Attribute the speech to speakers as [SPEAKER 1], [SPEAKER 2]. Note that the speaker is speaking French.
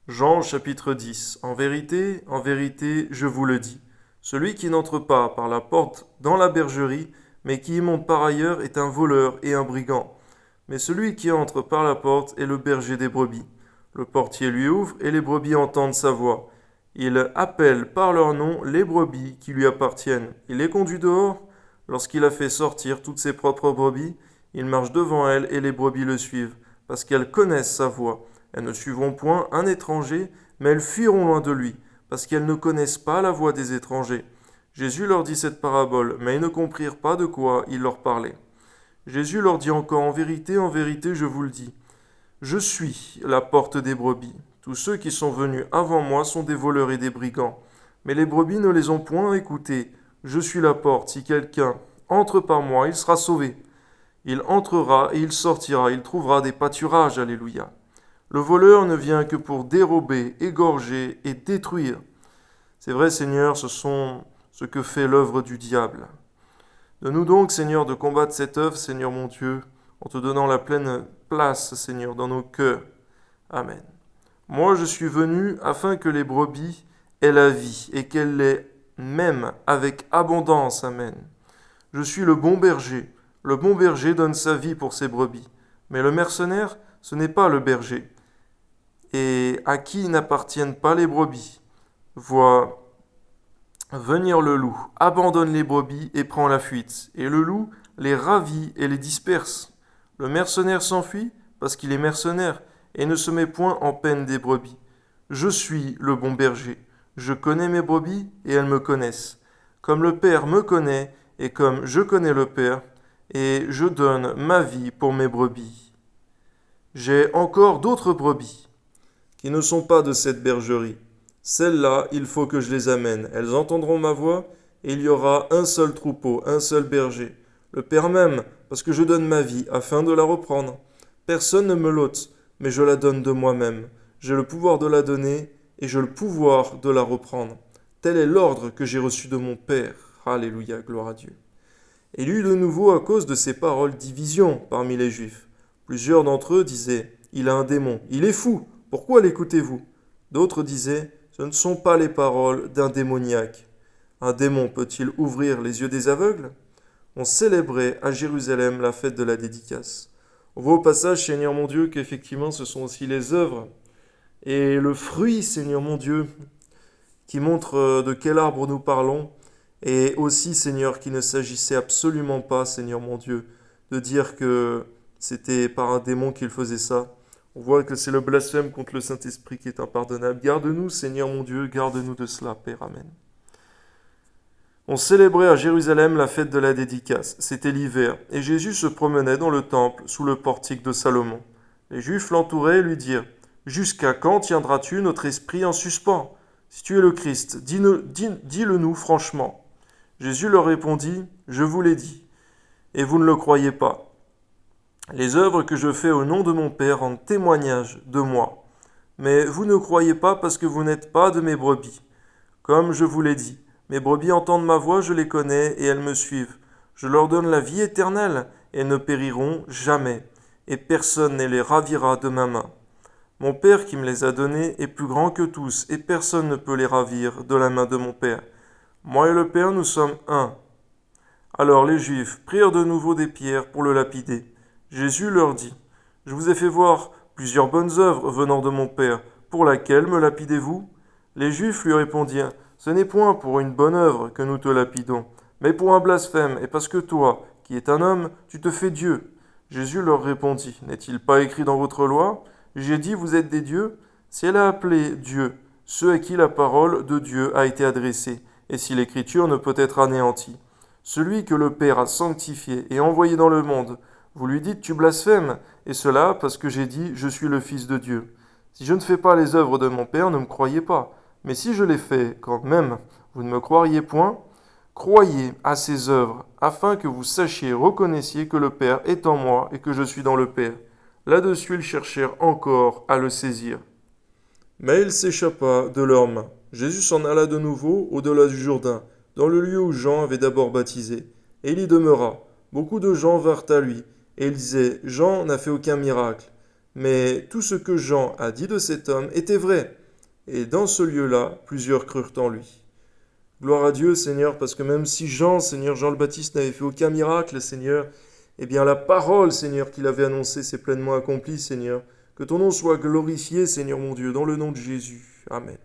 [SPEAKER 1] Jean chapitre 10. En vérité, je vous le dis, celui qui n'entre pas par la porte dans la bergerie, mais qui y monte par ailleurs est un voleur et un brigand. Mais celui qui entre par la porte est le berger des brebis. Le portier lui ouvre et les brebis entendent sa voix. Il appelle par leur nom les brebis qui lui appartiennent. Il les conduit dehors. Lorsqu'il a fait sortir toutes ses propres brebis, il marche devant elles et les brebis le suivent, parce qu'elles connaissent sa voix. Elles ne suivront point un étranger, mais elles fuiront loin de lui, parce qu'elles ne connaissent pas la voix des étrangers. Jésus leur dit cette parabole, mais ils ne comprirent pas de quoi il leur parlait. Jésus leur dit encore, en vérité, je vous le dis, je suis la porte des brebis. Tous ceux qui sont venus avant moi sont des voleurs et des brigands. Mais les brebis ne les ont point écoutés. Je suis la porte. Si quelqu'un entre par moi, il sera sauvé. Il entrera et il sortira. Il trouvera des pâturages. Alléluia. Le voleur ne vient que pour dérober, égorger et détruire. C'est vrai, Seigneur, ce que fait l'œuvre du diable. Donne-nous donc, Seigneur, de combattre cette œuvre, Seigneur mon Dieu, en te donnant la pleine place, Seigneur, dans nos cœurs. Amen. Moi, je suis venu afin que les brebis aient la vie et qu'elles l'aient même avec abondance. Amen. Je suis le bon berger. Le bon berger donne sa vie pour ses brebis. Mais le mercenaire, ce n'est pas le berger, et à qui n'appartiennent pas les brebis. Vois venir le loup, abandonne les brebis et prend la fuite, et le loup les ravit et les disperse. Le mercenaire s'enfuit parce qu'il est mercenaire et ne se met point en peine des brebis. Je suis le bon berger. Je connais mes brebis et elles me connaissent. Comme le Père me connaît et comme je connais le Père, et je donne ma vie pour mes brebis. J'ai encore d'autres brebis qui ne sont pas de cette bergerie. Celles-là, il faut que je les amène. Elles entendront ma voix, et il y aura un seul troupeau, un seul berger. Le Père m'aime, parce que je donne ma vie, afin de la reprendre. Personne ne me l'ôte, mais je la donne de moi-même. J'ai le pouvoir de la donner, et j'ai le pouvoir de la reprendre. Tel est l'ordre que j'ai reçu de mon Père. Alléluia, gloire à Dieu. Il y eut de nouveau, à cause de ces paroles, division parmi les Juifs. Plusieurs d'entre eux disaient, il a un démon, il est fou, pourquoi l'écoutez-vous? D'autres disaient, ce ne sont pas les paroles d'un démoniaque. Un démon peut-il ouvrir les yeux des aveugles? On célébrait à Jérusalem la fête de la dédicace. On voit au passage, Seigneur mon Dieu, qu'effectivement ce sont aussi les œuvres et le fruit, Seigneur mon Dieu, qui montrent de quel arbre nous parlons, et aussi, Seigneur, qu'il ne s'agissait absolument pas, Seigneur mon Dieu, de dire que c'était par un démon qu'il faisait ça. On voit que c'est le blasphème contre le Saint-Esprit qui est impardonnable. Garde-nous, Seigneur mon Dieu, garde-nous de cela, Père. Amen. On célébrait à Jérusalem la fête de la dédicace. C'était l'hiver, et Jésus se promenait dans le temple sous le portique de Salomon. Les Juifs l'entouraient et lui dirent, « Jusqu'à quand tiendras-tu notre esprit en suspens? Si tu es le Christ, dis-le-nous franchement. » Jésus leur répondit, « Je vous l'ai dit, et vous ne le croyez pas. Les œuvres que je fais au nom de mon Père rendent témoignage de moi. Mais vous ne croyez pas parce que vous n'êtes pas de mes brebis. Comme je vous l'ai dit, mes brebis entendent ma voix, je les connais et elles me suivent. Je leur donne la vie éternelle et elles ne périront jamais, et personne ne les ravira de ma main. Mon Père qui me les a donnés est plus grand que tous, et personne ne peut les ravir de la main de mon Père. Moi et le Père, nous sommes un. » Alors les Juifs prirent de nouveau des pierres pour le lapider. Jésus leur dit, « Je vous ai fait voir plusieurs bonnes œuvres venant de mon Père. Pour laquelle me lapidez-vous » Les Juifs lui répondirent, « Ce n'est point pour une bonne œuvre que nous te lapidons, mais pour un blasphème, et parce que toi, qui es un homme, tu te fais Dieu. » Jésus leur répondit, « N'est-il pas écrit dans votre loi? J'ai dit, vous êtes des dieux. Si elle a appelé Dieu ceux à qui la parole de Dieu a été adressée, et si l'écriture ne peut être anéantie. Celui que le Père a sanctifié et envoyé dans le monde, vous lui dites, tu blasphèmes, et cela parce que j'ai dit, je suis le Fils de Dieu. Si je ne fais pas les œuvres de mon Père, ne me croyez pas. Mais si je les fais, quand même, vous ne me croiriez point. Croyez à ces œuvres, afin que vous sachiez, reconnaissiez que le Père est en moi et que je suis dans le Père. Là-dessus, ils cherchèrent encore à le saisir. Mais il s'échappa de leurs mains. Jésus s'en alla de nouveau au-delà du Jourdain, dans le lieu où Jean avait d'abord baptisé. Et il y demeura. Beaucoup de gens vinrent à lui, et ils disaient, Jean n'a fait aucun miracle, Mais tout ce que Jean a dit de cet homme était vrai. Et dans ce lieu-là, plusieurs crurent en lui. Gloire à Dieu, Seigneur, parce que même si Jean, Seigneur, Jean le Baptiste n'avait fait aucun miracle, Seigneur, eh bien la parole, Seigneur, qu'il avait annoncée s'est pleinement accomplie, Seigneur. Que ton nom soit glorifié, Seigneur mon Dieu, dans le nom de Jésus. Amen.